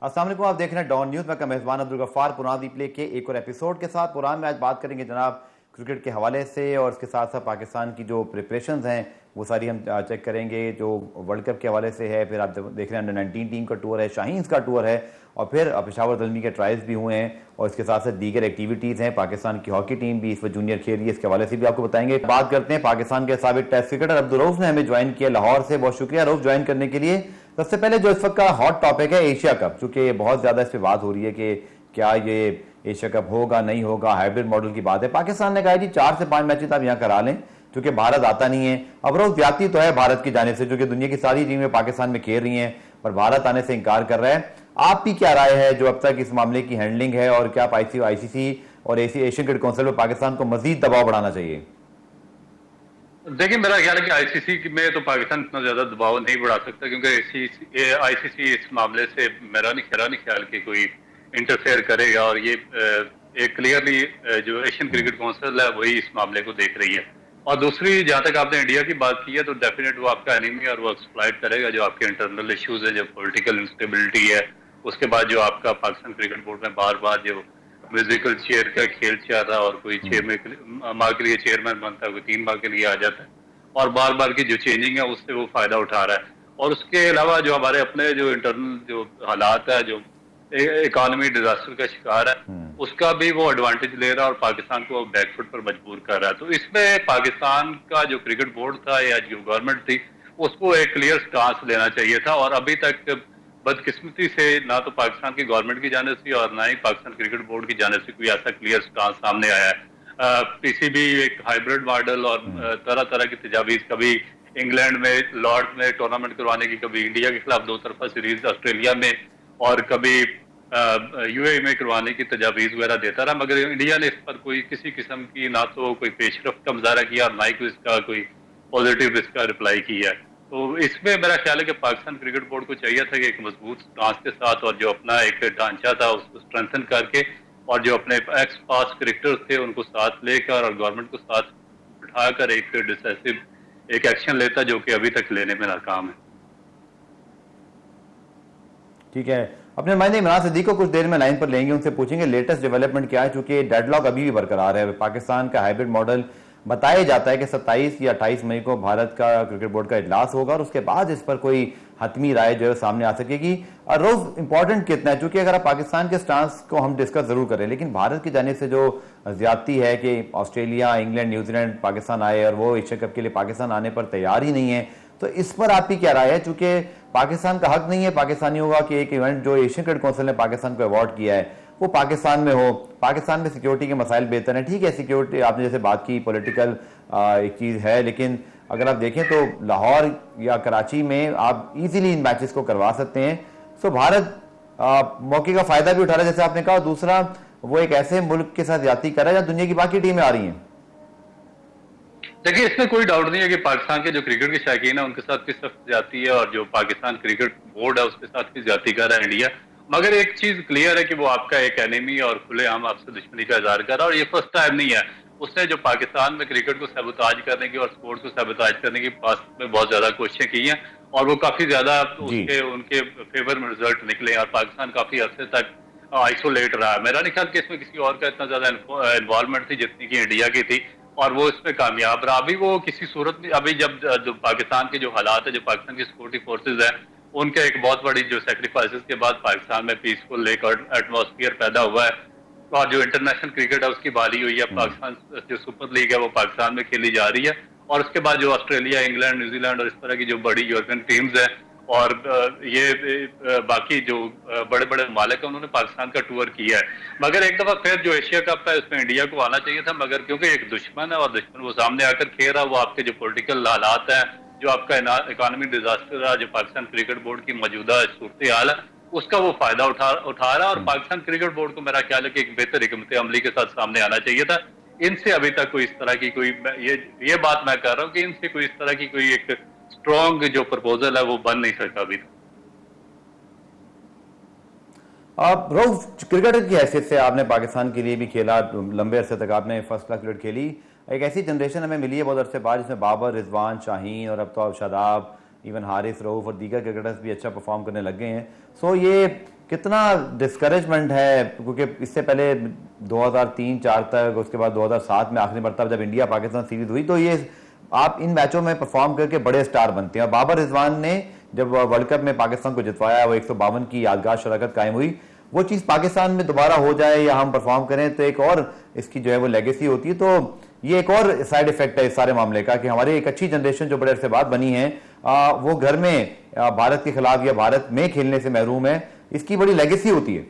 अस्सलाम वालेकुम, आप देख रहे हैं डॉन न्यूज़। मैं का मेज़बान अब्दुल गफ्फार पुरान रिप्ले के एक और एपिसोड के साथ। पुरान में आज बात करेंगे जनाब क्रिकेट के हवाले से, और इसके साथ साथ पाकिस्तान की जो प्रिपरेशंस हैं वो सारी हम चेक करेंगे। जो वर्ल्ड कप के हवाले से है, फिर आप देख रहे हैं अंडर 19 टीम का टूर है, शाहीन्स का टूर है, और फिर पेशावर ज़ल्मी के ट्रायल्स भी हुए हैं, और इसके साथ साथ दीगर एक्टिविटीज़ हैं। पाकिस्तान की हॉकी टीम भी इस वक्त जूनियर खेल रही है, इसके हवाले से भी आपको बताएंगे। बात करते हैं पाकिस्तान के साबिक टेस्ट क्रिकेटर अब्दुल रऊफ ने हमें ज्वाइन किया लाहौर से। बहुत शुक्रिया रऊफ ज्वाइन करने के लिए। सबसे पहले जो इस वक्त का हॉट टॉपिक है एशिया कप, चूंकि बहुत ज़्यादा इस पर बात हो रही है कि क्या ये एशिया कप होगा नहीं होगा, हाइब्रिड मॉडल की बात है। पाकिस्तान ने कहा जी 4 से 5 मैचेस आप यहाँ करा लें, क्योंकि भारत आता नहीं है। अब रोज ज्यादती तो है भारत की जाने से, क्योंकि दुनिया की सारी टीमें पाकिस्तान में खेल रही हैं, पर भारत आने से इनकार कर रहा है। आपकी क्या राय है जो अब तक इस मामले की हैंडलिंग है, और क्या आईसीसी और एशियन क्रिकेट काउंसिल में पाकिस्तान को मजीद दबाव बढ़ाना चाहिए? देखिए, मेरा ख्याल है कि आईसीसी में तो पाकिस्तान इतना ज्यादा दबाव नहीं बढ़ा सकता, क्योंकि आईसीसी इस मामले से मेरा नहीं ख्याल कि कोई इंटरफेयर करेगा। और ये एक क्लियरली जो एशियन क्रिकेट काउंसिल है वही इस मामले को देख रही है। और दूसरी, जहां तक आपने इंडिया की बात की है, तो डेफिनेट वो आपका एनिमी और वो एक्सप्लॉइट करेगा जो आपके इंटरनल इश्यूज है, जो पॉलिटिकल इंस्टेबिलिटी है। उसके बाद जो आपका पाकिस्तान क्रिकेट बोर्ड में बार बार जो म्यूजिकल चेयर का खेल चल रहा, और कोई 6 माह के लिए चेयरमैन बनता है, कोई 3 माह के लिए आ जाता है, और बार बार की जो चेंजिंग है उससे वो फायदा उठा रहा है। और उसके अलावा जो हमारे अपने जो इंटरनल जो हालात है, जो इकोनॉमी डिजास्टर का शिकार है, उसका भी वो एडवांटेज ले रहा है और पाकिस्तान को बैकफुट पर मजबूर कर रहा है। तो इसमें पाकिस्तान का जो क्रिकेट बोर्ड था या जो गवर्नमेंट थी, उसको एक क्लियर स्टांस लेना चाहिए था। और अभी तक बदकिस्मती से ना तो पाकिस्तान की गवर्नमेंट की जाने से और ना ही पाकिस्तान क्रिकेट बोर्ड की जाने से कोई ऐसा क्लियर स्टांस सामने आया है। पीसीबी एक हाइब्रिड मॉडल और तरह तरह की तजावीज, कभी इंग्लैंड में लॉर्ड में टूर्नामेंट करवाने की, कभी इंडिया के खिलाफ 2 तरफा सीरीज ऑस्ट्रेलिया में, और कभी यूएई में करवाने की तजावीज वगैरह देता रहा, मगर इंडिया ने इस पर कोई किसी किस्म की ना तो कोई पेशरफ का मुजाहरा किया और ना ही कोई इसका कोई पॉजिटिव इसका रिप्लाई किया है। तो इसमें मेरा ख्याल है कि पाकिस्तान क्रिकेट बोर्ड को चाहिए था कि एक मजबूत स्टांस के साथ, और जो अपना एक ढांचा था उसको स्ट्रेंथन करके, और जो अपने एक्स पास क्रिकेटर्स थे उनको साथ लेकर और गवर्नमेंट को साथ उठाकर एक डिसाइसिव एक एक्शन लेता, जो कि अभी तक लेने में नाकाम है। ठीक है, अपने मायने इमरान सिद्दीकी को कुछ देर में लाइन पर लेंगे, उनसे पूछेंगे लेटेस्ट डेवलपमेंट क्या है, चूंकि डेडलॉक अभी भी बरकरार है। पाकिस्तान का हाइब्रिड मॉडल बताया जाता है कि 27 या 28 मई को भारत का क्रिकेट बोर्ड का इजलास होगा, और उसके बाद इस पर कोई हतमी राय जो है सामने आ सकेगी। और रोज इंपॉर्टेंट कितना है, चूंकि अगर आप पाकिस्तान के स्टांस को हम डिस्कस जरूर करें, लेकिन भारत की जाने से जो ज्यादती है कि ऑस्ट्रेलिया, इंग्लैंड, न्यूजीलैंड पाकिस्तान आए, और वो एशिया कप के लिए पाकिस्तान आने पर तैयार ही नहीं है, तो इस पर आपकी क्या राय है? चूंकि पाकिस्तान का हक नहीं है पाकिस्तानियों का कि एक इवेंट जो एशियन क्रिकेट काउंसिल ने पाकिस्तान को अवार्ड किया है वो पाकिस्तान में हो। पाकिस्तान में सिक्योरिटी के मसाइल बेहतर हैं, ठीक है, सिक्योरिटी आपने जैसे बात की पॉलिटिकल एक चीज़ है, लेकिन अगर आप देखें तो लाहौर या कराची में आप इजीली इन मैचेस को करवा सकते हैं। सो भारत मौके का फायदा भी उठा रहा है जैसे आपने कहा। दूसरा, वो एक ऐसे मुल्क के साथ ज्यादती कर रहा है जहाँ दुनिया की बाकी टीमें आ रही हैं। देखिए, इसमें कोई डाउट नहीं है कि पाकिस्तान के जो क्रिकेट के शौकीन है उनके साथ किस सख्त जाती है, और जो पाकिस्तान क्रिकेट बोर्ड है उसके साथ भी जाती कर रहा है इंडिया। मगर एक चीज क्लियर है कि वो आपका एक एनिमी और खुलेआम आपसे दुश्मनी का इजहार कर रहा है, और ये फर्स्ट टाइम नहीं है। उसने जो पाकिस्तान में क्रिकेट को सबोताज करने की और स्पोर्ट्स को सबोताज करने की पास में बहुत ज्यादा कोशिशें की हैं, और वो काफी ज्यादा उसके उनके फेवर में रिजल्ट निकले, और पाकिस्तान काफी अरसे तक आइसोलेट रहा है। मेरा नहीं ख्याल कि इसमें किसी और का इतना ज्यादा इन्वॉल्वमेंट थी जितनी की इंडिया की थी, और वो इसमें कामयाब रहा। अभी वो किसी सूरत में, अभी जब जो पाकिस्तान के जो हालात है, जो पाकिस्तान की सिक्योरिटी फोर्सेज है, उनके एक बहुत बड़ी जो सेक्रीफाइसेस के बाद पाकिस्तान में पीसफुल एक एटमॉस्फेयर पैदा हुआ है, और जो इंटरनेशनल क्रिकेट है उसकी बारी हुई है। पाकिस्तान जो सुपर लीग है वो पाकिस्तान में खेली जा रही है, और उसके बाद जो ऑस्ट्रेलिया, इंग्लैंड, न्यूजीलैंड और इस तरह की जो बड़ी यूरोपियन टीम्स है, और ये बाकी जो बड़े बड़े मालिक है, उन्होंने पाकिस्तान का टूर किया है। मगर एक दफा फिर जो एशिया कप है उसमें इंडिया को आना चाहिए था, मगर क्योंकि एक दुश्मन है और दुश्मन वो सामने आकर खेल रहा, वो आपके जो पॉलिटिकल हालात है, जो आपका इकोनॉमिक डिजास्टर है, जो पाकिस्तान क्रिकेट बोर्ड की मौजूदा सूरत हाल है, उसका वो फायदा उठा रहा है। और पाकिस्तान क्रिकेट बोर्ड को मेरा ख्याल है कि एक बेहतर हिकमत अमली के साथ सामने आना चाहिए था। इनसे अभी तक कोई इस तरह की कोई ये बात मैं कर रहा हूँ कि इनसे कोई इस तरह की कोई एक स्ट्रॉन्ग जो प्रपोजल है वो बन नहीं सकता अभी तक। आप रोज क्रिकेटर की हैसियत से आपने पाकिस्तान के लिए भी खेला, लंबे अरसे तक आपने फर्स्ट क्लास क्रिकेट खेली। एक ऐसी जनरेशन हमें मिली है बहुत अरसे बाद जिसमें बाबर, रिजवान, शाहीन और अब तो शादाब, इवन हारिस, रऊफ और दीगर क्रिकेटर्स भी अच्छा परफॉर्म करने लग गए हैं। सो ये कितना डिस्करेजमेंट है, क्योंकि इससे पहले 2003-4 तक, उसके बाद 2007 में आखिरी मरतबा जब इंडिया पाकिस्तान सीरीज हुई तो ये आप इन मैचों में परफॉर्म करके बड़े स्टार बनते हैं। और बाबर रिजवान ने जब वर्ल्ड कप में पाकिस्तान को जितवाया, वो 152 की यादगार शराकत कायम हुई, वो चीज़ पाकिस्तान में दोबारा हो जाए या हम परफॉर्म करें तो एक और इसकी जो है वो लेगेसी होती है। तो ये एक और साइड इफेक्ट है इस सारे मामले का कि हमारी एक अच्छी जनरेशन जो बड़े अरसे बाद बनी है वो घर में भारत के खिलाफ या भारत में खेलने से महरूम है। इसकी बड़ी लेगेसी होती है।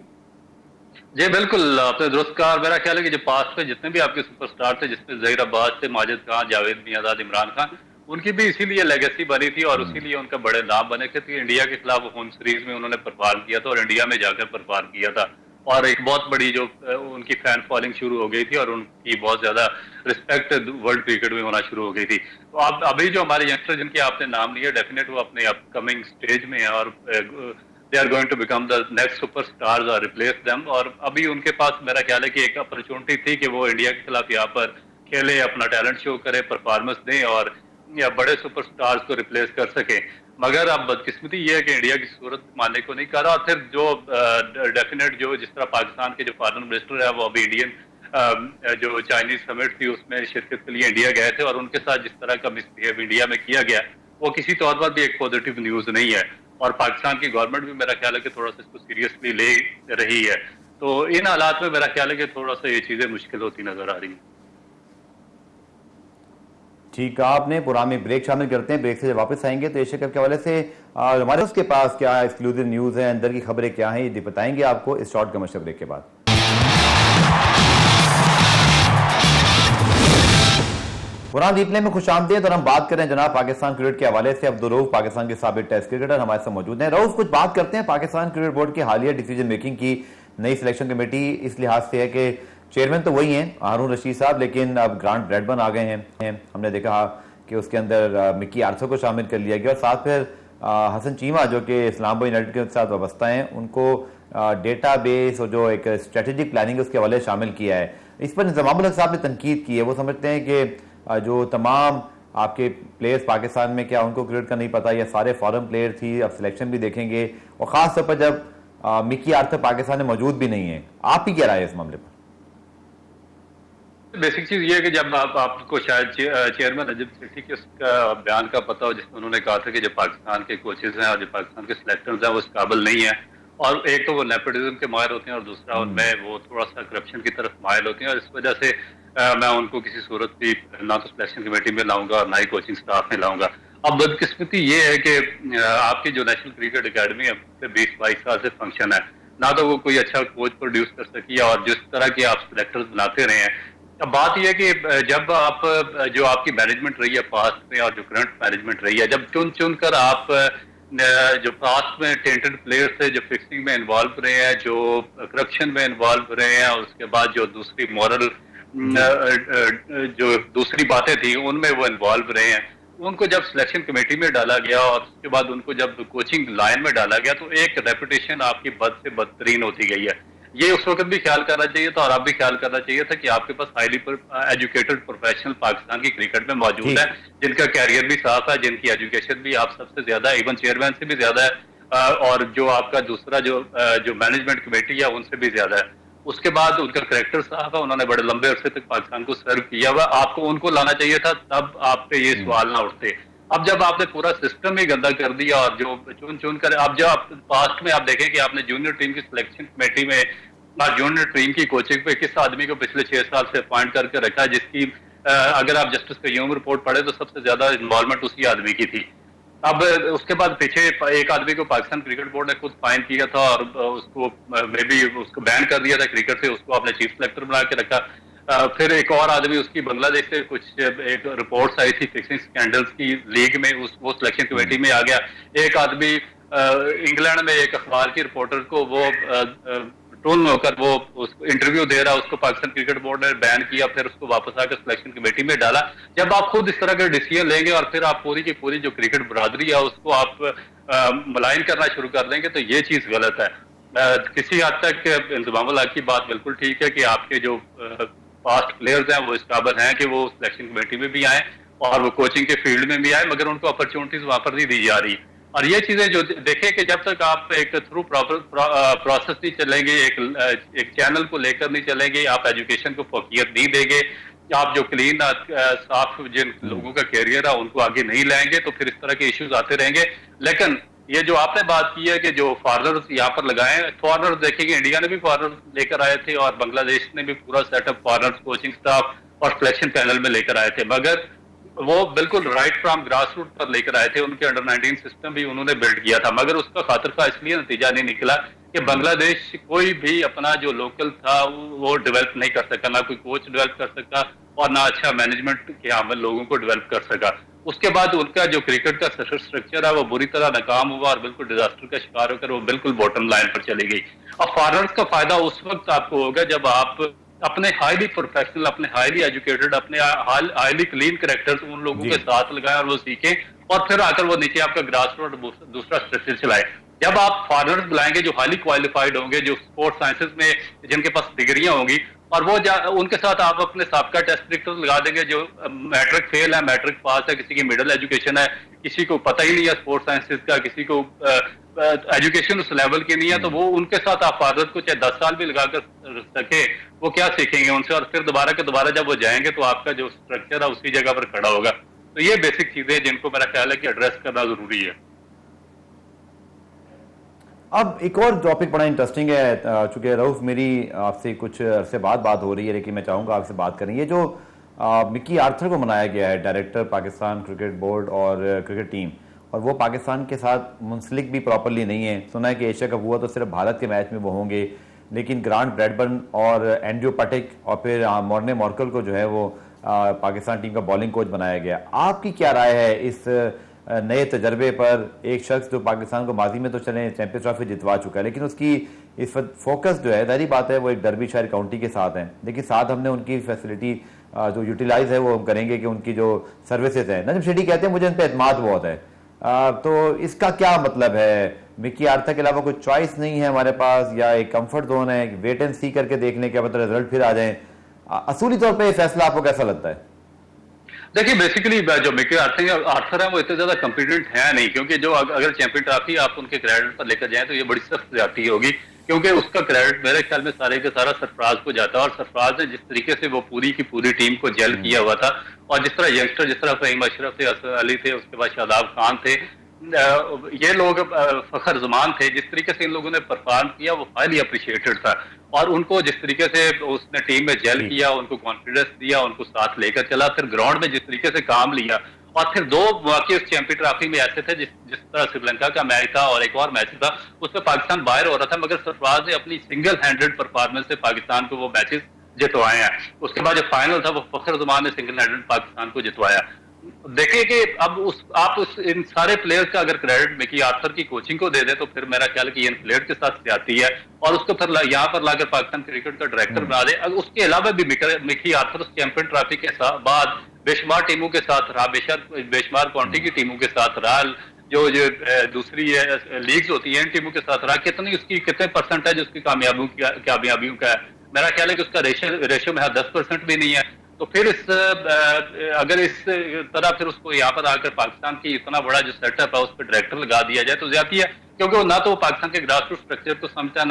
जी बिल्कुल, आपने दुरुस्त कहा। मेरा ख्याल है कि जो पास्ट में जितने भी आपके सुपरस्टार थे, जिसमें जहीर अब्बास थे, माजिद खान, जावेद मियांदाद, इमरान खान, उनकी भी इसीलिए लेगेसी बनी थी और इसीलिए उनका बड़े नाम बने थे कि इंडिया के खिलाफ होम सीरीज में उन्होंने परफॉर्म किया था और इंडिया में जाकर परफॉर्म किया था और एक बहुत बड़ी जो उनकी फैन फॉलोइंग शुरू हो गई थी और उनकी बहुत ज्यादा रिस्पेक्ट वर्ल्ड क्रिकेट में होना शुरू हो गई थी। तो अब अभी जो हमारे यंगस्टर जिनके आपने नाम लिया, डेफिनेट वो अपने अपकमिंग स्टेज में है और they are going to become the next superstars और रिप्लेस देम। और अभी उनके पास मेरा ख्याल है कि एक अपॉर्चुनिटी थी कि वो इंडिया के खिलाफ यहाँ पर खेले, अपना टैलेंट शो करे, परफॉर्मेंस दें और या बड़े सुपरस्टार्स को रिप्लेस कर सके। मगर अब बदकिस्मती ये है कि इंडिया की सूरत मानने को नहीं कर रहा। और फिर जो डेफिनेट जो जिस तरह पाकिस्तान के जो फॉरेन मिनिस्टर है वो अभी इंडियन जो चाइनीज समिट थी उसमें शिरकत के लिए इंडिया गए थे और उनके साथ जिस तरह का मिसबिहेव इंडिया में किया गया वो किसी तौर पर भी एक पॉजिटिव न्यूज नहीं है और पाकिस्तान की गवर्नमेंट भी मेरा ख्याल है कि थोड़ा सा इसको सीरियसली ले रही है। तो इन हालात में मेरा ख्याल है कि थोड़ा सा ये चीजें मुश्किल होती नजर आ रही है। ठीक है, आपने पुराने ब्रेक शामिल करते हैं। ब्रेक से जब वापस आएंगे तो एशिया कप के हवाले से हमारे उसके पास क्या एक्सक्लूसिव न्यूज़ है, अंदर की खबरें क्या हैं, ये बताएंगे आपको इस शॉर्ट कमर्शियल ब्रेक के बाद। पुराना रिप्ले में खुश आमदीद और हम बात करें जनाब पाकिस्तान क्रिकेट के हवाले से। अब्दुल रऊफ पाकिस्तान के साबिक टेस्ट क्रिकेटर हमारे साथ मौजूद हैं। रऊफ, कुछ बात करते हैं पाकिस्तान क्रिकेट बोर्ड की हालिया डिसीजन मेकिंग की। नई सिलेक्शन कमेटी इस लिहाज से है कि चेयरमैन तो वही हैं हारून रशीद साहब, लेकिन अब ग्रांट ब्रैडबर्न आ गए हैं। हमने देखा कि उसके अंदर मिकी आर्थर को शामिल कर लिया गया और साथ फिर हसन चीमा जो कि इस्लामाबाद यूनाइटेड के साथ वाबस्ता हैं उनको डेटा बेस और जो एक स्ट्रेटेजिक प्लानिंग उसके हवाले शामिल किया है। इस पर निज़ामुल हक साहब ने तनकीद की है। वो समझते हैं कि जो तमाम आपके प्लेयर्स पाकिस्तान में क्या उनको क्रिकेट का नहीं पता या सारे फॉरेन प्लेयर थी, अब सिलेक्शन भी देखेंगे और खास तौर पर जब मिकी आर्थर पाकिस्तान में मौजूद भी नहीं है। आपकी क्या राय है इस मामले पर? बेसिक चीज ये है कि जब आपको शायद चेयरमैन अजित सेठी के उसका बयान का पता हो जिसमें उन्होंने कहा था कि जो पाकिस्तान के कोचेज हैं और जो पाकिस्तान के सिलेक्टर्स हैं वो इस काबिल नहीं है और एक तो वो नेपोटिज्म के माहिर होते हैं और दूसरा उनमें वो थोड़ा सा करप्शन की तरफ माहिर होते हैं और इस वजह से मैं उनको किसी सूरत भी ना तो सिलेक्शन कमेटी में लाऊंगा और ना ही कोचिंग स्टाफ में लाऊंगा। अब बदकिस्मती ये है कि आपकी जो नेशनल क्रिकेट अकेडमी है 20-22 साल से फंक्शन है, ना तो वो कोई अच्छा कोच प्रोड्यूस कर सकी और जिस तरह के आप सिलेक्टर्स बनाते रहे हैं। अब बात यह है कि जब आप जो आपकी मैनेजमेंट रही है पास्ट में और जो करंट मैनेजमेंट रही है, जब चुन चुन कर आप जो पास्ट में टेंटेड प्लेयर्स थे जो फिक्सिंग में इन्वॉल्व रहे हैं, जो करप्शन में इन्वॉल्व रहे हैं और उसके बाद जो दूसरी मॉरल जो दूसरी बातें थी उनमें वो इन्वॉल्व रहे हैं, उनको जब सिलेक्शन कमेटी में डाला गया और उसके बाद उनको जब कोचिंग लाइन में डाला गया तो एक रेपुटेशन आपकी बद से बदतरीन होती गई है। ये उस वक्त भी ख्याल करना चाहिए था और अब भी ख्याल करना चाहिए था कि आपके पास हाईली एजुकेटेड प्रोफेशनल पाकिस्तान की क्रिकेट में मौजूद है जिनका कैरियर भी साफ है, जिनकी एजुकेशन भी आप सबसे ज्यादा है, इवन चेयरमैन से भी ज्यादा है और जो आपका दूसरा जो मैनेजमेंट कमेटी है उनसे भी ज्यादा है। उसके बाद उनका करेक्टर साहब है, उन्होंने बड़े लंबे अरसे तक पाकिस्तान को सर्व किया हुआ, आपको उनको लाना चाहिए था, तब आप पे ये सवाल ना उठते। अब जब आपने पूरा सिस्टम ही गंदा कर दिया और जो चुन चुन कर अब जब पास्ट में आप देखें कि आपने जूनियर टीम की सिलेक्शन कमेटी में और जूनियर टीम की कोचिंग पे किस आदमी को पिछले 6 साल से अपॉइंट करके रखा है जिसकी अगर आप जस्टिस कयूम रिपोर्ट पढ़े तो सबसे ज्यादा इन्वॉल्वमेंट उसी आदमी की थी। अब उसके बाद पीछे एक आदमी को पाकिस्तान क्रिकेट बोर्ड ने खुद फाइन किया था और उसको मे बी उसको बैन कर दिया था क्रिकेट से, उसको आपने चीफ सिलेक्टर बना के रखा। फिर एक और आदमी उसकी बांग्लादेश से कुछ एक रिपोर्ट्स आई थी फिक्सिंग स्कैंडल्स की लीग में, वो सिलेक्शन कमेटी में आ गया। एक आदमी इंग्लैंड में एक अखबार की रिपोर्टर को वो टोन होकर वो उसको इंटरव्यू दे रहा, उसको पाकिस्तान क्रिकेट बोर्ड ने बैन किया, फिर उसको वापस आकर सिलेक्शन कमेटी में डाला। जब आप खुद इस तरह के डिसीजन लेंगे और फिर आप पूरी की पूरी जो क्रिकेट बरादरी है उसको आप मलाइन करना शुरू कर देंगे तो ये चीज गलत है। किसी हद तक इंतजामुल हक की बात बिल्कुल ठीक है कि आपके जो फास्ट प्लेयर्स हैं वो इस काबिल हैं कि वो सिलेक्शन कमेटी में भी आए और वो कोचिंग के फील्ड में भी आए, मगर उनको अपॉर्चुनिटीज वहां पर नहीं दी जा रही। और ये चीजें जो देखें कि जब तक आप एक थ्रू प्रॉपर प्रोसेस नहीं चलेंगे, एक चैनल को लेकर नहीं चलेंगे, आप एजुकेशन को फोकियत नहीं देंगे, आप जो क्लीन साफ जिन लोगों का कैरियर है उनको आगे नहीं लाएंगे, तो फिर इस तरह के इश्यूज आते रहेंगे। लेकिन ये जो आपने बात की है कि जो फॉरनर्स यहाँ पर लगाए, फॉरनर्स देखेंगे, इंडिया ने भी फॉरनर्स लेकर आए थे और बांग्लादेश ने भी पूरा सेटअप फॉरनर्स कोचिंग स्टाफ और सिलेक्शन पैनल में लेकर आए थे, मगर वो बिल्कुल राइट फ्रॉम ग्रास रूट पर लेकर आए थे। उनके अंडर 19 सिस्टम भी उन्होंने बिल्ड किया था, मगर उसका खातिर का इसलिए नतीजा नहीं निकला कि बांग्लादेश कोई भी अपना जो लोकल था वो डेवलप नहीं कर सका, ना कोई कोच डेवलप कर सका और ना अच्छा मैनेजमेंट के अमल लोगों को डेवलप कर सका। उसके बाद उनका जो क्रिकेट का स्ट्रक्चर है वो बुरी तरह नाकाम हुआ और बिल्कुल डिजास्टर का शिकार होकर वो बिल्कुल बॉटम लाइन पर चली गई। अब फॉरनर्स का फायदा उस वक्त आपको होगा जब आप अपने हाईली प्रोफेशनल, अपने हाईली एजुकेटेड, अपने हाईली क्लीन कैरेक्टर्स उन लोगों के साथ लगाएं और वो सीखें, और फिर आकर वो नीचे आपका ग्रास रूट दूसरा स्ट्रक्चर चलाए। जब आप फॉरनर्स बुलाएंगे जो हाईली क्वालिफाइड होंगे, जो स्पोर्ट्स साइंसेज में जिनके पास डिग्रियां होंगी, और वो उनके साथ आप अपने साबका टेस्ट क्रिकेटर लगा देंगे जो मैट्रिक फेल है, मैट्रिक पास है, किसी की मिडिल एजुकेशन है, किसी को पता ही नहीं है स्पोर्ट्स साइंसेज का, किसी को एजुकेशन उस लेवल की नहीं है, तो वो उनके साथ आप फादर को चाहे 10 साल भी लगाकर सके, वो क्या सीखेंगे उनसे, और फिर दोबारा के दोबारा जब वो जाएंगे तो आपका जो स्ट्रक्चर है उसी जगह पर खड़ा होगा। तो ये बेसिक चीजें जिनको मेरा ख्याल है कि एड्रेस करना जरूरी है। अब एक और टॉपिक बड़ा इंटरेस्टिंग है, चूंकि रऊफ मेरी आपसे कुछ अरसे बाद बात हो रही है, लेकिन मैं चाहूंगा आपसे बात करें। ये जो मिकी आर्थर को बनाया गया है डायरेक्टर पाकिस्तान क्रिकेट बोर्ड और क्रिकेट टीम, और वो पाकिस्तान के साथ मुंसलिक भी प्रॉपरली नहीं है। सुना है कि एशिया कप हुआ तो सिर्फ भारत के मैच में वो होंगे, लेकिन ग्रांट ब्रैडबर्न और एंड्रयू पटेक और फिर मॉर्ने मॉर्कल को जो है वो पाकिस्तान टीम का बॉलिंग कोच बनाया गया। आपकी क्या राय है इस नए तजर्बे पर? एक शख्स जो पाकिस्तान को माजी में तो चले चैंपियंस ट्रॉफी जितवा चुका है, लेकिन उसकी इस वक्त फोकस जो है, जाहिर बात है वो एक डर्बीशायर काउंटी के साथ है, लेकिन साथ हमने उनकी फैसिलिटी जो यूटिलाइज है वो हम करेंगे कि उनकी जो सर्विसेज है, नजम शेट्टी कहते हैं मुझे उन पर एतमाद बहुत है। तो इसका क्या मतलब है? मिकी आर्थर के अलावा कोई चॉइस नहीं है हमारे पास, या एक कंफर्ट जोन है, वेट एंड सी करके देख लें क्या मतलब रिजल्ट फिर आ जाए? असूली तौर पे ये फैसला आपको कैसा लगता है? देखिए, बेसिकली जो मिकी आर्थर है वो इतने ज्यादा कॉम्पिटेंट है नहीं, क्योंकि जो अगर चैंपियन ट्रॉफी आप उनके क्रेडिट पर लेकर जाएं तो ये बड़ी सख्त ज्यादती होगी, क्योंकि उसका क्रेडिट मेरे ख्याल में सारे के सारा सरफराज को जाता है। और सरफराज ने जिस तरीके से वो पूरी की पूरी टीम को जेल किया हुआ था, और जिस तरह यंगस्टर, जिस तरह फहीम अशरफ थे, असद अली थे, उसके बाद शादाब खान थे, ये लोग फखर जमान थे, जिस तरीके से इन लोगों ने परफॉर्म किया वो हाईली अप्रिशिएटेड था। और उनको जिस तरीके से उसने टीम में जेल किया, उनको कॉन्फिडेंस दिया, उनको साथ लेकर चला, फिर ग्राउंड में जिस तरीके से काम लिया, और फिर दो वाकई उस चैंपियन ट्रॉफी में ऐसे थे जिस तरह श्रीलंका का मैच था और एक और मैच था उसमें पाकिस्तान बाहर हो रहा था, मगर सरफराज ने अपनी सिंगल हैंडेड परफॉर्मेंस से पाकिस्तान को वो मैचेस जितवाए हैं। उसके बाद जो फाइनल था वो फखर जमान ने सिंगल हैंडेड पाकिस्तान को जितवाया। देखिए कि अब आप इन सारे प्लेयर्स का अगर क्रेडिट मिकी आर्थर की कोचिंग को दे दे तो फिर मेरा ख्याल कि ये प्लेयर के साथ जाती है, और उसको फिर यहाँ पर लाकर पाकिस्तान क्रिकेट का डायरेक्टर बना दे। उसके अलावा भी मिकी आर्थर चैंपियन ट्रॉफी के बाद बेशुमार टीमों के साथ रहा, बेशुमार काउंटी की टीमों के साथ रहा, जो दूसरी लीग्स होती है इन टीमों के साथ रहा, कितने परसेंटेज उसकी कामयाबियों का है? मेरा ख्याल है कि उसका रेशो में 10% भी नहीं है। तो फिर अगर इस तरह फिर उसको यहाँ पर आकर पाकिस्तान की इतना बड़ा जो सेटअप है उस पर डायरेक्टर लगा दिया जाए तो ज्यादा है, क्योंकि वो ना तो पाकिस्तान के ग्रास रूट स्ट्रक्चर को समझता है,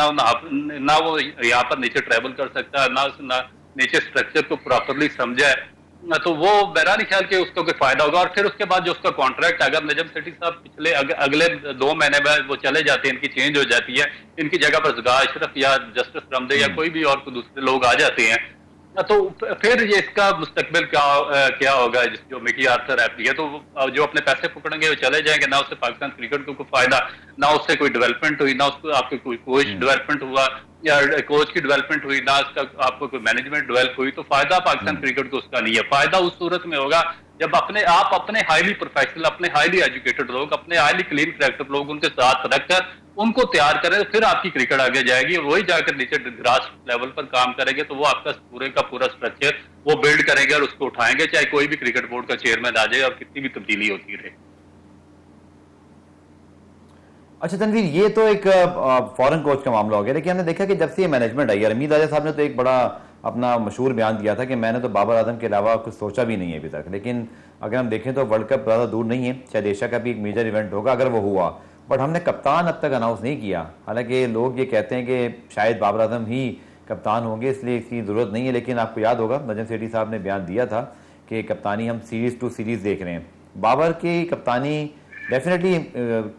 ना वो यहाँ पर नीचे ट्रेवल कर सकता है, ना नीचे स्ट्रक्चर को प्रॉपरली समझा है, तो वो मेरा नहीं ख्याल कि उसको कोई फायदा होगा। और फिर उसके बाद जो उसका कॉन्ट्रैक्ट, अगर नजम सेठी साहब पिछले अगले 2 महीने बाद वो चले जाते हैं, इनकी चेंज हो जाती है, इनकी जगह पर जगा अशरफ या जस्टिस रमदे या कोई भी और दूसरे लोग आ जाते हैं, तो फिर ये इसका मुस्तकबिल क्या होगा? जो मिकी आर्थर है तो जो अपने पैसे पकड़ेंगे वो चले जाएंगे, ना उससे पाकिस्तान क्रिकेट को कोई फायदा, ना उससे कोई डेवलपमेंट हुई, ना उसको आपके कोई कोच डेवलपमेंट हुआ या कोच की डेवलपमेंट हुई, ना उसका आपको कोई मैनेजमेंट डेवलप हुई, तो फायदा पाकिस्तान क्रिकेट को उसका नहीं है। फायदा उस सूरत में होगा जब आप अपने हाईली प्रोफेशनल, अपने हाईली एजुकेटेड लोग, अपने हाईली क्लीन कैरेक्टर लोग उनके साथ रखकर उनको तैयार करें, तो फिर आपकी क्रिकेट आगे जाएगी। वही जाकर नीचे ग्रास लेवल पर काम करेंगे तो वो आपका पूरे का पूरा स्ट्रक्चर वो बिल्ड करेंगे और उसको उठाएंगे, चाहे कोई भी क्रिकेट बोर्ड का चेयरमैन आ जाए और कितनी भी तब्दीली होती रहे। अच्छा तनवीर, ये तो एक फॉरेन कोच का मामला हो गया, लेकिन हमने देखा कि जब से ये मैनेजमेंट आई है, रमीद आजा साहब ने तो एक बड़ा अपना मशहूर बयान दिया था कि मैंने तो बाबर आजम के अलावा कुछ सोचा भी नहीं है अभी तक, लेकिन अगर हम देखें तो वर्ल्ड कप ज़्यादा दूर नहीं है, शायद एशिया का भी एक मेजर इवेंट होगा अगर वो हुआ, बट हमने कप्तान अब तक अनाउंस नहीं किया। हालांकि लोग ये कहते हैं कि शायद बाबर आजम ही कप्तान होंगे, इसलिए इसकी ज़रूरत नहीं है। लेकिन आपको याद होगा नजम सेठी साहब ने बयान दिया था कि कप्तानी हम सीरीज़ टू सीरीज़ देख रहे हैं। बाबर की कप्तानी डेफिनेटली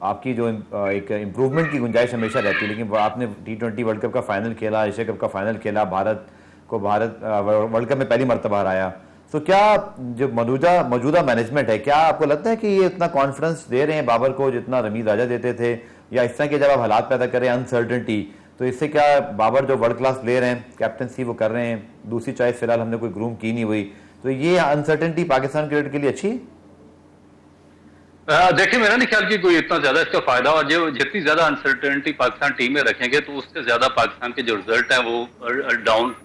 आपकी जो एक इम्प्रूवमेंट की गुंजाइश हमेशा रहती है, लेकिन आपने T20 वर्ल्ड कप का फाइनल खेला, एशिया कप का फाइनल खेला, भारत वर्ल्ड कप में पहली मरतबा हराया। तो क्या जो मौजूदा मैनेजमेंट है, क्या आपको लगता है कि ये इतना कॉन्फिडेंस दे रहे हैं बाबर को जितना रमीज राजा देते थे, या इस तरह के जब आप हालात पैदा करें अनसर्टेनिटी, तो इससे क्या बाबर जो वर्ल्ड क्लास प्लेयर हैं, कैप्टनसी वो कर रहे हैं, दूसरी चॉइस फिलहाल हमने कोई ग्रूम की नहीं हुई, तो ये अनसर्टेनिटी पाकिस्तान क्रिकेट के लिए अच्छी? देखिए, मेरा नहीं ख्याल कि कोई इतना ज्यादा इसका फायदा, और जो जितनी ज्यादा अनसर्टेनिटी पाकिस्तान टीम में रखेंगे तो उससे ज्यादा पाकिस्तान के जो रिजल्ट है वो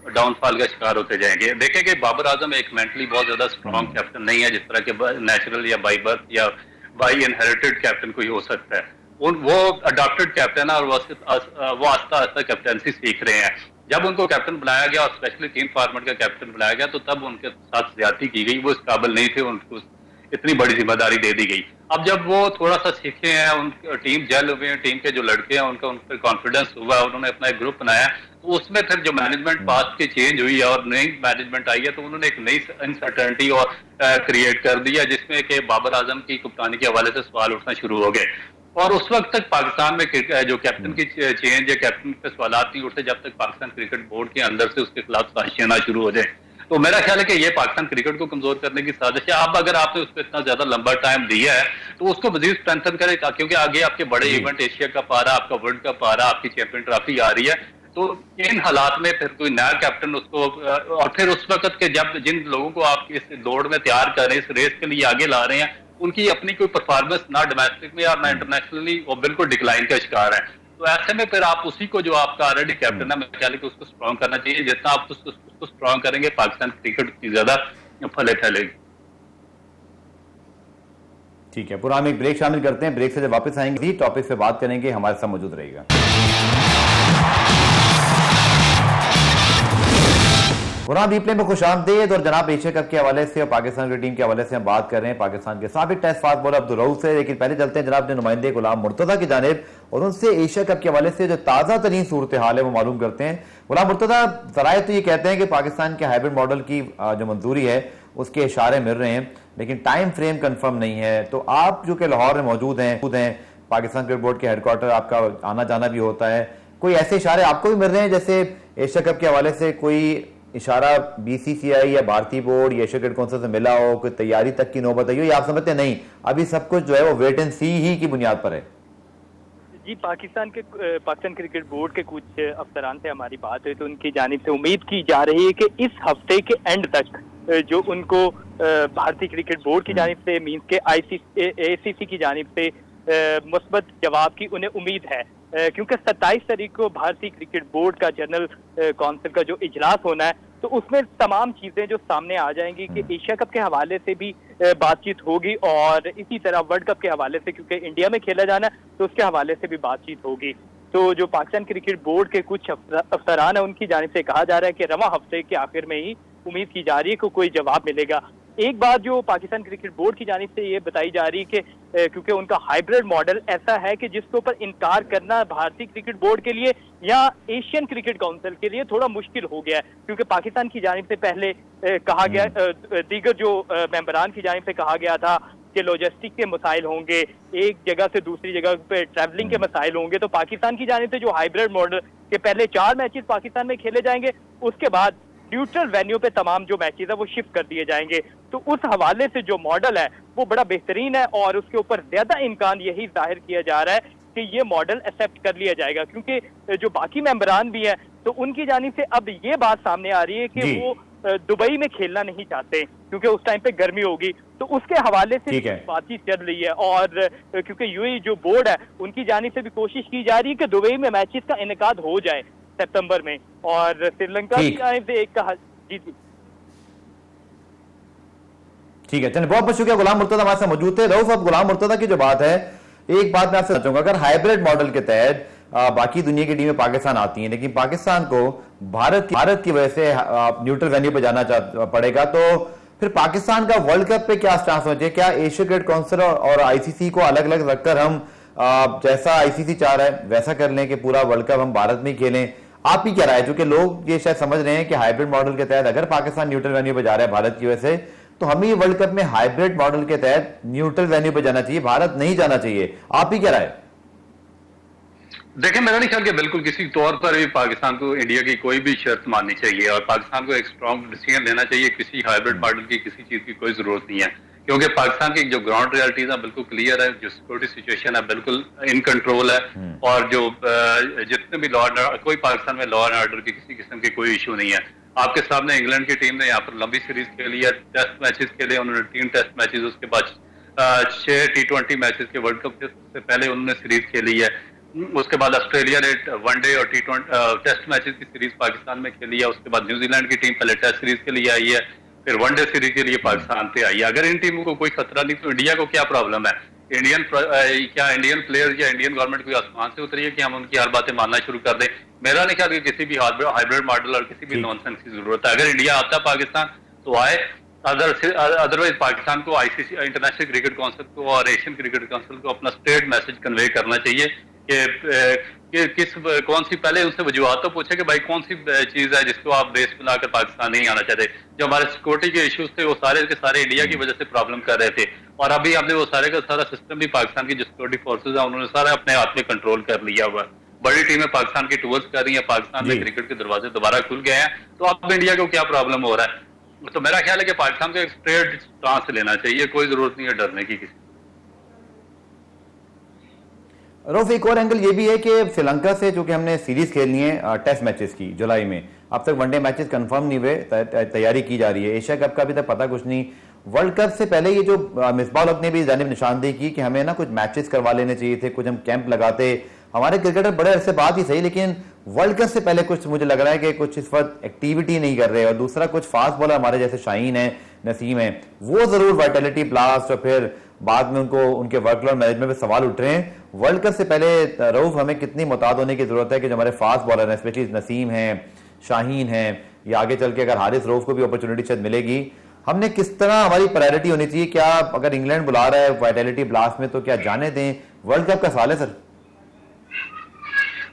डाउनफॉल का शिकार होते जाएंगे। देखें कि बाबर आजम एक मेंटली बहुत ज्यादा स्ट्रॉन्ग कैप्टन नहीं है, जिस तरह के नेचुरल या बाई बर्थ या बाई इनहेरिटेड कैप्टन कोई हो सकता है। वो अडॉप्टेड कैप्टन है और वो आस्ता आस्ता कैप्टनसी सीख रहे हैं। जब उनको कैप्टन बनाया गया और स्पेशली 3 फॉर्मेट का कैप्टन बनाया गया तो तब उनके साथ ज्यादती की गई, वो इस काबिल नहीं थे, उनको इतनी बड़ी जिम्मेदारी दे दी गई। अब जब वो थोड़ा सा सीखे हैं, उन टीम जेल हुए हैं, टीम के जो लड़के हैं उनका उन पर कॉन्फिडेंस हुआ, उन्होंने अपना एक ग्रुप बनाया, तो उसमें फिर जो मैनेजमेंट पाथ की चेंज हुई है और नई मैनेजमेंट आई है तो उन्होंने एक नई अनसर्टेनिटी और क्रिएट कर दिया, जिसमें कि बाबर आजम की कप्तानी के हवाले से सवाल उठना शुरू हो गए। और उस वक्त तक पाकिस्तान में जो कैप्टन की चेंज या कैप्टन पे सवाल नहीं उठते जब तक पाकिस्तान क्रिकेट बोर्ड के अंदर से उसके खिलाफ साजिशें ना शुरू हो जाए। तो मेरा ख्याल है कि ये पाकिस्तान क्रिकेट को कमजोर करने की साजिश है। अब अगर आपने उसको इतना ज्यादा लंबा टाइम दिया है तो उसको मजीद स्ट्रेंथन करें, क्योंकि आगे आपके बड़े इवेंट एशिया कप आ रहा, आपका वर्ल्ड कप आ रहा, आपकी चैंपियन ट्रॉफी आ रही है। तो इन हालात में फिर कोई नया कैप्टन उसको, और फिर उस वक्त के जब जिन लोगों को आप इस दौड़ में तैयार कर रहे हैं, इस रेस के लिए आगे ला रहे हैं, उनकी अपनी कोई परफॉर्मेंस ना डोमेस्टिक में और ना इंटरनेशनली वो बिल्कुल डिक्लाइन का शिकार है। तो ऐसे में फिर आप उसी को जो आपका ऑलरेडी कैप्टन है, मेरे ख्याल है कि उसको स्ट्रॉन्ग करना चाहिए। जितना आप उसको स्ट्रॉन्ग करेंगे पाकिस्तान क्रिकेट की ज्यादा फले फैलेगी। ठीक है, पूरा हम एक ब्रेक शामिल करते हैं। ब्रेक से जब वापस आएंगे टॉपिक पे बात करेंगे, हमारे साथ मौजूद रहेगा। पुनः रिप्ले में खुशामदीद। और जनाब एशिया कप के हवाले से और पाकिस्तान की टीम के हवाले से हम बात कर रहे हैं पाकिस्तान के साबिक test fast bowler Abdul Rauf से। लेकिन पहले चलते हैं जनाब ने नुमाइंदे गुलाम मुर्तजा की जानिब और उनसे एशिया कप के हवाले से जो ताज़ा तरीन सूरत हाल है वो मालूम करते हैं। गुलाम मुर्तजा, ज़राए तो ये कहते हैं कि पाकिस्तान के हाइब्रिड मॉडल की जो मंजूरी है उसके इशारे मिल रहे हैं, लेकिन टाइम फ्रेम कंफर्म नहीं है। तो आप जो कि लाहौर में मौजूद हैं, पाकिस्तान क्रिकेट बोर्ड के हेडक्वार्टर, आपका आना जाना भी होता है, कोई ऐसे इशारे आपको भी मिल रहे हैं जैसे एशिया कप के हवाले से कोई इशारा BCCI या भारतीय बोर्ड या एशिया क्रिकेट काउंसिल से मिला हो, कोई तैयारी तक की नौबत आई हो, या आप समझते नहीं अभी सब कुछ जो है वो वेट एंड सी ही की बुनियाद पर है? जी, पाकिस्तान क्रिकेट बोर्ड के कुछ अफसरान से हमारी बात हुई तो उनकी जानिब से उम्मीद की जा रही है कि इस हफ्ते के एंड तक जो उनको भारतीय क्रिकेट बोर्ड की जानिब से मींस के ACC की जानिब से मुस्बत जवाब की उन्हें उम्मीद है, क्योंकि 27 तारीख को भारतीय क्रिकेट बोर्ड का जनरल काउंसिल का जो इजलास होना है तो उसमें तमाम चीजें जो सामने आ जाएंगी कि एशिया कप के हवाले से भी बातचीत होगी और इसी तरह वर्ल्ड कप के हवाले से, क्योंकि इंडिया में खेला जाना है तो उसके हवाले से भी बातचीत होगी। तो जो पाकिस्तान क्रिकेट बोर्ड के कुछ अफसरान है उनकी जानिब से कहा जा रहा है कि रवां हफ्ते के आखिर में ही उम्मीद की जा रही है कि कोई जवाब मिलेगा। एक बात जो पाकिस्तान क्रिकेट बोर्ड की जानिब से ये बताई जा रही है कि क्योंकि उनका हाइब्रिड मॉडल ऐसा है कि जिसके ऊपर इनकार करना भारतीय क्रिकेट बोर्ड के लिए या एशियन क्रिकेट काउंसिल के लिए थोड़ा मुश्किल हो गया है, क्योंकि पाकिस्तान की जानिब से पहले कहा गया, दीगर जो मेंबरान की जानिब से कहा गया था कि लॉजिस्टिक के मसाइल होंगे, एक जगह से दूसरी जगह पे ट्रैवलिंग के मसाइल होंगे। तो पाकिस्तान की जानिब से जो हाइब्रिड मॉडल के पहले 4 मैचेस पाकिस्तान में खेले जाएंगे, उसके बाद न्यूट्रल वेन्यू पे तमाम जो मैचेस है वो शिफ्ट कर दिए जाएंगे। तो उस हवाले से जो मॉडल है वो बड़ा बेहतरीन है और उसके ऊपर ज्यादा इम्कान यही जाहिर किया जा रहा है कि ये मॉडल एक्सेप्ट कर लिया जाएगा, क्योंकि जो बाकी मेंबरान भी हैं तो उनकी जानिब से अब ये बात सामने आ रही है कि वो दुबई में खेलना नहीं चाहते क्योंकि उस टाइम पे गर्मी होगी। तो उसके हवाले से बातचीत चल रही है और क्योंकि यूएई जो बोर्ड है उनकी जानिब से भी कोशिश की जा रही है कि दुबई में मैचेस का इनेकाद हो जाए सितंबर में, और श्रीलंका की जानिब से एक कहा। जी ठीक है, चलिए बहुत बहुत शुक्रिया। गुलाम मुर्तजा हमारे साथ मौजूद थे। रऊफ, अब गुलाम मुर्तजा की जो बात है, एक बात मैं आपसे चाहूंगा, अगर हाइब्रिड मॉडल के तहत बाकी दुनिया की टीमें पाकिस्तान आती हैं लेकिन पाकिस्तान को भारत की वजह से न्यूट्रल वेन्यू पर जाना पड़ेगा, तो फिर पाकिस्तान का वर्ल्ड कप पे क्या स्टांस होना चाहिए? क्या एशिया क्रिकेट काउंसिल और आईसीसी को अलग अलग रखकर हम जैसा आईसीसी चाह रहा है वैसा कर लें कि पूरा वर्ल्ड कप हम भारत में खेलें? आप ही क्या राय है? क्योंकि लोग ये शायद समझ रहे हैं कि हाइब्रिड मॉडल के तहत अगर पाकिस्तान न्यूट्रल वेन्यू पे जा रहा है भारत की वजह से, तो हमें वर्ल्ड कप में हाइब्रिड मॉडल के तहत न्यूट्रल वेन्यू पे जाना चाहिए, भारत नहीं जाना चाहिए। आप ही क्या राय? देखिए, मेरा नहीं ख्याल कि बिल्कुल किसी तौर पर भी पाकिस्तान को इंडिया की कोई भी शर्त माननी चाहिए और पाकिस्तान को एक स्ट्रॉन्ग डिसीजन लेना चाहिए। किसी हाइब्रिड मॉडल की किसी चीज की कोई जरूरत नहीं है, क्योंकि पाकिस्तान की जो ग्राउंड रियलिटीज है बिल्कुल क्लियर है, जो सिक्योरिटी सिचुएशन है बिल्कुल इन कंट्रोल है, और जो जितने भी कोई पाकिस्तान में लॉ एंड ऑर्डर की किसी किस्म की कोई इशू नहीं है। आपके सामने इंग्लैंड की टीम ने यहाँ पर लंबी सीरीज खेली है, टेस्ट मैचेस खेले उन्होंने 3 टेस्ट मैचेस, उसके बाद 6 T20 मैचेस के वर्ल्ड कप से पहले उन्होंने सीरीज खेली है। उसके बाद ऑस्ट्रेलिया ने वनडे और T20 टेस्ट मैचेस की सीरीज पाकिस्तान में खेली है। उसके बाद न्यूजीलैंड की टीम पहले टेस्ट सीरीज के लिए आई है, फिर वनडे सीरीज के लिए पाकिस्तान पे आई है। अगर इन टीमों को कोई खतरा नहीं तो इंडिया को क्या प्रॉब्लम है? इंडियन प्लेयर्स या इंडियन गवर्नमेंट कोई आसमान से उतरी है कि हम उनकी हर बातें मानना शुरू कर दें? मेरा नहीं ख्याल कि किसी भी हाइब्रिड मॉडल और किसी भी नॉनसेंस की जरूरत है। अगर इंडिया आता पाकिस्तान तो आए, अदरवाइज पाकिस्तान को आईसीसी इंटरनेशनल क्रिकेट काउंसिल को और एशियन क्रिकेट काउंसिल को अपना स्ट्रेट मैसेज कन्वे करना चाहिए कि कौन सी, पहले उनसे वजूहत तो पूछे कि भाई कौन सी चीज है जिसको आप बेस बनाकर पाकिस्तान नहीं आना चाहते। जो हमारे सिक्योरिटी के इश्यूज थे वो सारे के सारे इंडिया की वजह से प्रॉब्लम कर रहे थे, और अभी आपने वो सारे का सारा सिस्टम भी पाकिस्तान की जो सिक्योरिटी फोर्सेज है उन्होंने सारा अपने हाथ में कंट्रोल कर लिया हुआ। बड़ी टीमें पाकिस्तान की टूर्स कर रही है, पाकिस्तान में क्रिकेट के दरवाजे दोबारा खुल गए हैं, तो अब इंडिया को क्या प्रॉब्लम हो रहा है? तो मेरा ख्याल है कि पाकिस्तान को एक स्ट्रेट स्टांस लेना चाहिए, कोई जरूरत नहीं है डरने की किसी। रऊफ, एक और एंगल ये भी है कि श्रीलंका से चूंकि हमने सीरीज खेलनी है टेस्ट मैचेस की जुलाई में, अब तक वनडे मैचेस कंफर्म नहीं हुए, तैयारी की जा रही है। एशिया कप का अभी तक पता कुछ नहीं। वर्ल्ड कप से पहले ये जो मिसबाह उल हक ने भी जानिब निशानदेही की कि हमें ना कुछ मैचेस करवा लेने चाहिए थे, कुछ हम कैंप लगाते। हमारे क्रिकेटर बड़े अरसे बाद ही सही, लेकिन वर्ल्ड कप से पहले कुछ मुझे लग रहा है कि कुछ इस वक्त एक्टिविटी नहीं कर रहे। और दूसरा, कुछ फास्ट बॉलर हमारे जैसे शाहीन है, नसीम है, वो जरूर वाइटलिटी ब्लास्ट और फिर बाद में उनको उनके वर्कलोड मैनेजमेंट पे सवाल उठ रहे हैं। वर्ल्ड कप से पहले रऊफ हमें कितनी मुताद होने की जरूरत है कि जो हमारे फास्ट बॉलर हैं, स्पेशली नसीम हैं, शाहीन हैं, या आगे चल के अगर हारिस रऊफ को भी अपॉर्चुनिटी शायद मिलेगी, हमने किस तरह हमारी प्रायोरिटी होनी चाहिए? क्या अगर इंग्लैंड बुला रहा है वाइटलिटी ब्लास्ट में तो क्या जाने दें? वर्ल्ड कप का सवाल है सर।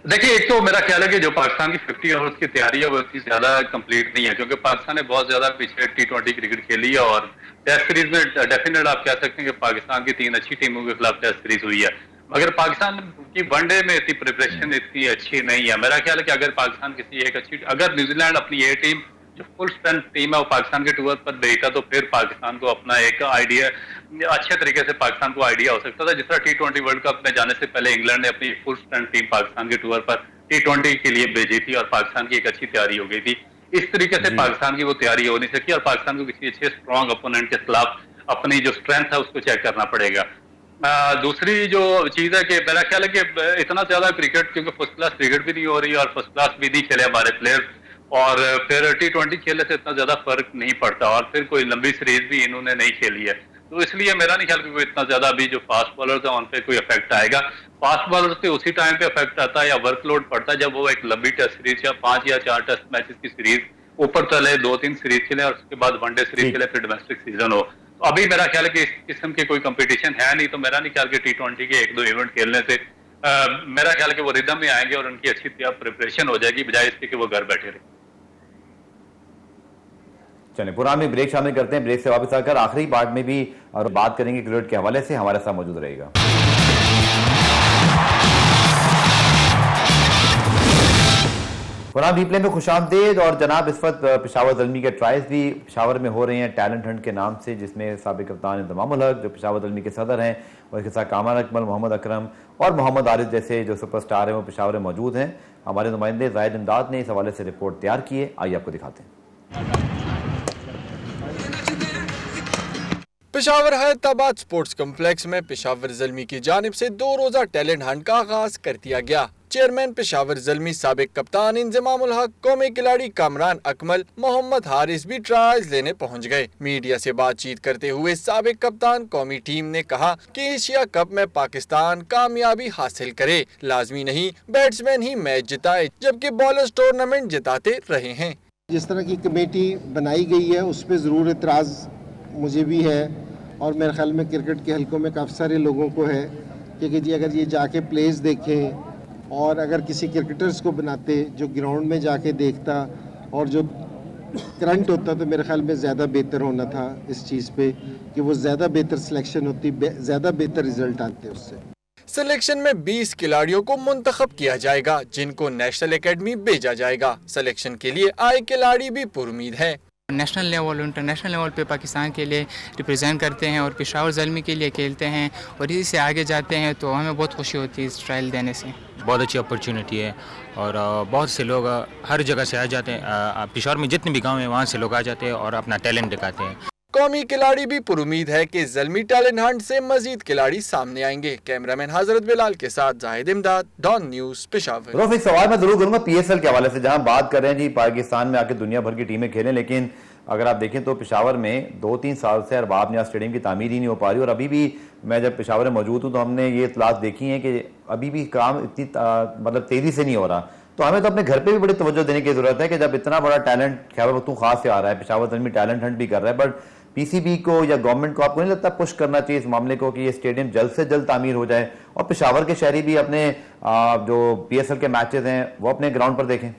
देखिए, एक तो मेरा ख्याल है कि जो पाकिस्तान की 50 ओवर्स की तैयारी है वो इतनी ज्यादा कंप्लीट नहीं है, क्योंकि पाकिस्तान ने बहुत ज्यादा पीछे T20 क्रिकेट खेली है, और टेस्ट सीरीज में डेफिनेट आप कह सकते हैं कि पाकिस्तान की 3 अच्छी टीमों के खिलाफ टेस्ट सीरीज हुई है, मगर पाकिस्तान की वनडे में इतनी प्रिपरेशन इतनी अच्छी नहीं है। मेरा ख्याल है कि अगर पाकिस्तान किसी एक अच्छी, अगर न्यूजीलैंड अपनी ये टीम जो फुल स्ट्रेंथ टीम है वो पाकिस्तान के टूर पर भेजता तो फिर पाकिस्तान को अपना एक आइडिया, अच्छे तरीके से पाकिस्तान को आइडिया हो सकता था। जिस तरह T20 वर्ल्ड कप में जाने से पहले इंग्लैंड ने अपनी फुल स्ट्रेंथ टीम पाकिस्तान के टूर पर T20 के लिए भेजी थी और पाकिस्तान की एक अच्छी तैयारी हो गई थी। इस तरीके से पाकिस्तान की वो तैयारी हो नहीं सकी, और पाकिस्तान को किसी अच्छे स्ट्रॉन्ग अपोनेंट के खिलाफ अपनी जो स्ट्रेंथ है उसको चेक करना पड़ेगा। दूसरी जो चीज है कि मेरा ख्याल है कि इतना ज्यादा क्रिकेट, क्योंकि फर्स्ट क्लास क्रिकेट भी नहीं हो रही और फर्स्ट क्लास भी नहीं खेले हमारे प्लेयर्स, और फिर T20 खेलने से इतना ज्यादा फर्क नहीं पड़ता, और फिर कोई लंबी सीरीज भी इन्होंने नहीं खेली है, तो इसलिए मेरा नहीं ख्याल कि कोई इतना ज्यादा अभी जो फास्ट बॉलर्स है उन पे कोई इफेक्ट आएगा। फास्ट बॉलर से उसी टाइम पे इफेक्ट आता है या वर्कलोड पड़ता है जब वो एक लंबी टेस्ट सीरीज या 5 या 4 टेस्ट मैचेस की सीरीज ऊपर चले, 2-3 सीरीज खेले और उसके बाद वनडे सीरीज खेले, फिर डोमेस्टिक सीजन हो। तो अभी मेरा ख्याल है कि इस किस्म के कोई कंपटीशन है नहीं, तो मेरा नहीं ख्याल कि T20 के 1-2 इवेंट खेलने से मेरा ख्याल है कि वो रिदम में आएंगे और उनकी अच्छी प्रिपरेशन हो जाएगी, बजाय इसके कि वो घर बैठे रहे। चलिए पुरान में ब्रेक शामिल करते हैं। ब्रेक से वापस आकर आखिरी पार्ट में भी और बात करेंगे क्रिकेट के हवाले से। हमारे साथ मौजूद रहेगा। पुरान रिप्ले में खुशामदीद। और जनाब, इस वक्त पेशावर ज़ल्मी के ट्रायल्स भी पेशावर में हो रहे हैं टैलेंट हंट के नाम से, जिसमें साबिक कप्तान इंजमाम उल हक जो पेशावर ज़ल्मी के सदर हैं, और इसके साथ कामरान अकमल, मोहम्मद अकरम और मोहम्मद आरिफ जैसे जो सुपरस्टार हैं वो पेशावर में मौजूद हैं। हमारे नुमाइंदे जाहिद इमदाद ने इस हवाले से रिपोर्ट तैयार की है, आइए आपको दिखाते हैं। पेशावर हैदराबाद स्पोर्ट्स कॉम्प्लेक्स में पेशावर ज़ल्मी की जानिब से 2 रोजा टैलेंट हंट का आगाज कर दिया गया। चेयरमैन पेशावर ज़ल्मी साबिक कप्तान इंजमाम उल हक, कौमी खिलाड़ी कामरान अकमल, मोहम्मद हारिस भी ट्रायल्स लेने पहुंच गए। मीडिया से बातचीत करते हुए साबिक कप्तान कौमी टीम ने कहा कि एशिया कप में पाकिस्तान कामयाबी हासिल करे, लाजमी नहीं बैट्समैन ही मैच जिताए, जबकि बॉलर्स टूर्नामेंट जिताते रहे हैं। जिस तरह की कमेटी बनाई गई है उस पर ज़रूर इतराज़ मुझे भी है और मेरे ख्याल में क्रिकेट के हलकों में काफ़ी सारे लोगों को है कि जी अगर ये जाके प्लेस देखें और अगर किसी क्रिकेटर्स को बनाते जो ग्राउंड में जाके देखता और जो करंट होता तो मेरे ख्याल में ज़्यादा बेहतर होना था इस चीज़ पे कि वो ज़्यादा बेहतर सिलेक्शन होती, ज़्यादा बेहतर रिजल्ट आते उससे। सिलेक्शन में 20 खिलाड़ियों को मुंतखब किया जाएगा जिनको नेशनल एकेडमी भेजा जाएगा। सिलेक्शन के लिए आए खिलाड़ी भी पुरुमीद है। नेशनल लेवल इंटरनेशनल लेवल पे पाकिस्तान के लिए रिप्रेजेंट करते हैं और पेशावर ज़ल्मी के लिए खेलते हैं और इसी से आगे जाते हैं तो हमें बहुत खुशी होती है इस ट्रायल देने से। बहुत अच्छी अपॉर्चुनिटी है और बहुत से लोग हर जगह से आ जाते हैं। पेशावर में जितने भी गांव हैं वहाँ से लोग आ जाते हैं और अपना टैलेंट दिखाते हैं। कौमी खिलाड़ी भी पुरुमीद है कि ज़ल्मी टैलेंट हंट से मजीद खिलाड़ी सामने आएंगे। कैमरामैन हजरत बिलाल के साथ जाहिद इमदाद, डॉन न्यूज़, पेशावर। रोफ, एक सवाल मैं जरूर करूंगा पीएसएल के हवाले से, जहां बात कर रहे हैं जी पाकिस्तान में आके दुनिया भर की टीमें खेलें, लेकिन अगर आप देखें तो पेशावर में 2-3 साल से अरबाब नियाज़ स्टेडियम की तामीर ही नहीं हो पा रही। और अभी भी मैं जब पेशावर में मौजूद हूँ तो हमने ये इतलात देखी है कि अभी भी काम इतनी मतलब तेज़ी से नहीं हो रहा। तो हमें तो अपने घर पे भी बड़ी तवज्जो देने की ज़रूरत है कि जब इतना बड़ा टैलेंट खैबर पख्तूनख्वा से आ रहा है, पेशावर ज़ल्मी टैलेंट हंट भी कर रहा है, बट पीसीबी को या गवर्नमेंट को आपको नहीं लगता पुश करना चाहिए इस मामले को कि ये स्टेडियम जल्द से जल्द तामीर हो जाए और पेशावर के शहरी भी अपने जो पीएसएल के मैचेस हैं वो अपने ग्राउंड पर देखें?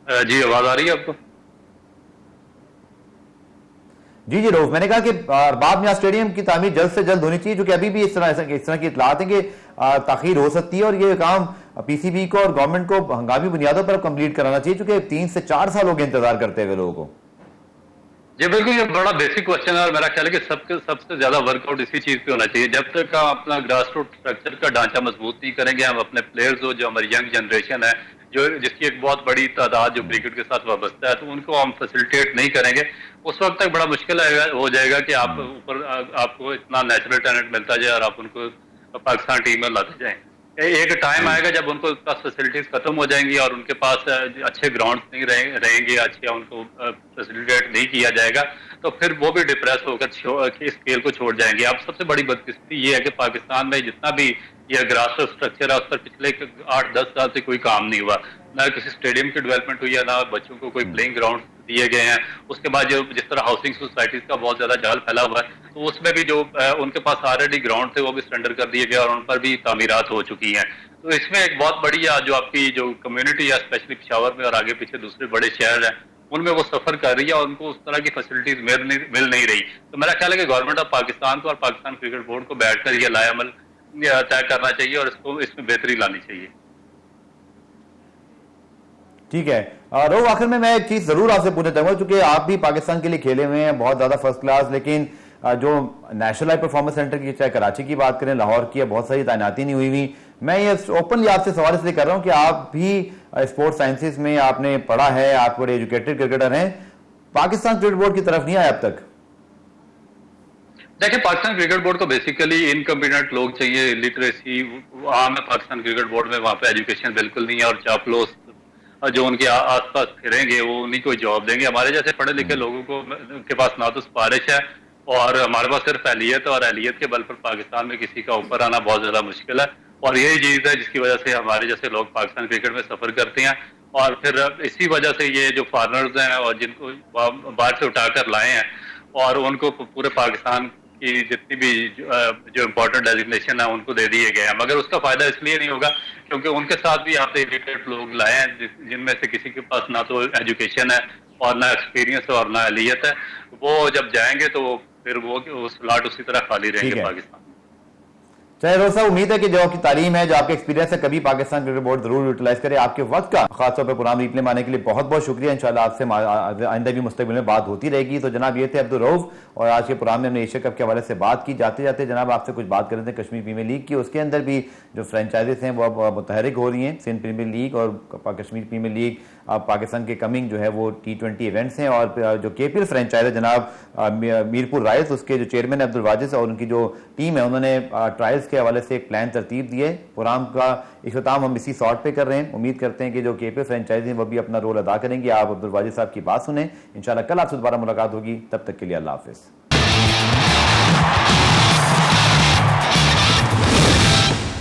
जी, आवाज आ रही है आपको? जी रऊफ, मैंने कहा कि अरबाब नियाज़ स्टेडियम की तामीर जल्द से जल्द होनी चाहिए, क्योंकि अभी भी इस तरह की इतलात है कि ताखीर हो सकती है और ये काम पीसीबी को और गवर्नमेंट को हंगामी बुनियादों पर कंप्लीट कराना चाहिए, क्योंकि 3 से 4 साल हो गए इंतजार करते हुए लोगों को। जी बिल्कुल, ये बड़ा बेसिक क्वेश्चन है और मेरा ख्याल है कि सबसे ज्यादा वर्कआउट इसी चीज पे होना चाहिए। जब तक हम अपना ग्रास रूट स्ट्रक्चर का ढांचा मजबूत नहीं करेंगे, हम अपने प्लेयर्स जो हमारी यंग जनरेशन है जिसकी एक बहुत बड़ी तादाद जो क्रिकेट के साथ वाबस्ता है, तो उनको हम फैसिलिटेट नहीं करेंगे, उस वक्त तक बड़ा मुश्किल हो जाएगा कि आपको इतना नेचुरल टैलेंट मिलता जाए और आप उनको पाकिस्तान टीम में लाते जाएं। एक टाइम आएगा जब उनके पास फैसिलिटीज खत्म हो जाएंगी और उनके पास अच्छे ग्राउंड नहीं रहेंगे, अच्छे उनको फैसिलिटेट नहीं किया जाएगा, तो फिर वो भी डिप्रेस होकर इस खेल को छोड़ जाएंगे। अब सबसे बड़ी बदकिस्मती ये है कि पाकिस्तान में जितना भी ये ग्रास रूट स्ट्रक्चर है उस पर पिछले 8-10 साल से कोई काम नहीं हुआ, ना किसी स्टेडियम की डेवलपमेंट हुई है, ना बच्चों को कोई प्लेइंग ग्राउंड दिए गए हैं। उसके बाद जो जिस तरह हाउसिंग सोसाइटीज का बहुत ज्यादा जाल फैला हुआ है, तो उसमें भी जो उनके पास ऑलरेडी ग्राउंड थे वो भी सरेंडर कर दिए गए और उन पर भी तामीरात हो चुकी हैं। तो इसमें एक बहुत बड़ी जो आपकी जो कम्युनिटी है, स्पेशली पेशावर में और आगे पीछे दूसरे बड़े शहर हैं, उनमें वो सफर कर रही है और उनको उस तरह की फैसिलिटीज मिल नहीं रही। तो मेरा ख्याल है कि गवर्नमेंट ऑफ पाकिस्तान को और पाकिस्तान क्रिकेट बोर्ड को बैठकर ये लाएअमल तय करना चाहिए और इसमें बेहतरी लानी चाहिए। ठीक है रोह, आखिर में मैं एक चीज जरूर आपसे पूछना चाहूंगा, क्योंकि आप भी पाकिस्तान के लिए खेले हुए हैं बहुत ज्यादा फर्स्ट क्लास, लेकिन जो नेशनल हाई परफॉर्मेंस सेंटर की चाहे कराची की बात करें, लाहौर की, बहुत सारी तैनाती नहीं हुई हुई। मैं ये ओपनली आपसे सवाल इसलिए कर रहा हूं कि आप भी स्पोर्ट्स साइंसेज में आपने पढ़ा है, आप बड़े एजुकेटेड क्रिकेटर हैं, पाकिस्तान क्रिकेट बोर्ड की तरफ नहीं आए अब तक? देखिए, पाकिस्तान क्रिकेट बोर्ड को बेसिकली इनकम्पिटेंट लोग चाहिए, लिटरेसी आम है पाकिस्तान क्रिकेट बोर्ड में, वहाँ पे एजुकेशन बिल्कुल नहीं है और चापलोस जो उनके आसपास फिरेंगे वो उन्हीं को जॉब देंगे। हमारे जैसे पढ़े लिखे लोगों को के पास ना तो सिफारिश है और हमारे पास सिर्फ अहलियत है, और अहलियत के बल पर पाकिस्तान में किसी का ऊपर आना बहुत ज्यादा मुश्किल है। और यही चीज है जिसकी वजह से हमारे जैसे लोग पाकिस्तान क्रिकेट में सफर करते हैं, और फिर इसी वजह से ये जो फॉरनर्स हैं और जिनको बाहर से उठाकर लाए हैं और उनको पूरे पाकिस्तान की जितनी भी जो इम्पोर्टेंट डेजिग्नेशन है उनको दे दिए गए हैं, मगर उसका फायदा इसलिए नहीं होगा क्योंकि उनके साथ भी यहाँ पे एजुकेटेड लोग लाए हैं जिनमें से किसी के पास ना तो एजुकेशन है और ना एक्सपीरियंस है और ना अहलियत है। वो जब जाएंगे तो फिर वो उस स्लॉट उसी तरह खाली रहेंगे पाकिस्तान। चाहे रोज साहब, उम्मीद है कि जो आपकी तालीम है, जो आपके एक्सपीरियंस है, कभी पाकिस्तान क्रिकेट बोर्ड जरूर यूटिलाइज करे। आपके वक्त का खासतौर पर प्रोग्राम रिप्ले में आने के लिए बहुत बहुत शुक्रिया। इंशाल्लाह आपसे आइंदा भी मुस्तकबिल में बात होती रहेगी। तो जनाब ये थे अब्दुल रऊफ, और आज के प्रोग्राम में हमने एशिया कप के हवाले से बात की। जाते जाते जनाब आपसे कुछ बात कर रहे थे कश्मीर प्रीमियर लीग की, उसके अंदर भी जो फ्रेंचाइजीज हैं वो अब मुतहरिक हो रही हैं। सिंध प्रीमियर लीग और कश्मीर प्रीमियर लीग अब पाकिस्तान के कमिंग जो है वो T20 इवेंट्स हैं, और जो KPL फ्रेंचाइज है जनाब मीरपुर राइल्स, उसके जो चेयरमैन है अब्दुल वाजिद और उनकी जो टीम है, उन्होंने ट्रायल्स के हवाले से एक प्लान तरतीब दी है। प्रोग्राम का इख्तिताम हम इसी शॉट पे कर रहे हैं। उम्मीद करते हैं कि जो KPL फ्रेंचाइज हैं वो भी अपना रोल अदा करेंगे। आप अब्दुल वाजिद साहब की बात सुने। इंशाल्लाह कल आपसे दोबारा मुलाकात होगी, तब तक के लिए अल्लाह हाफिज।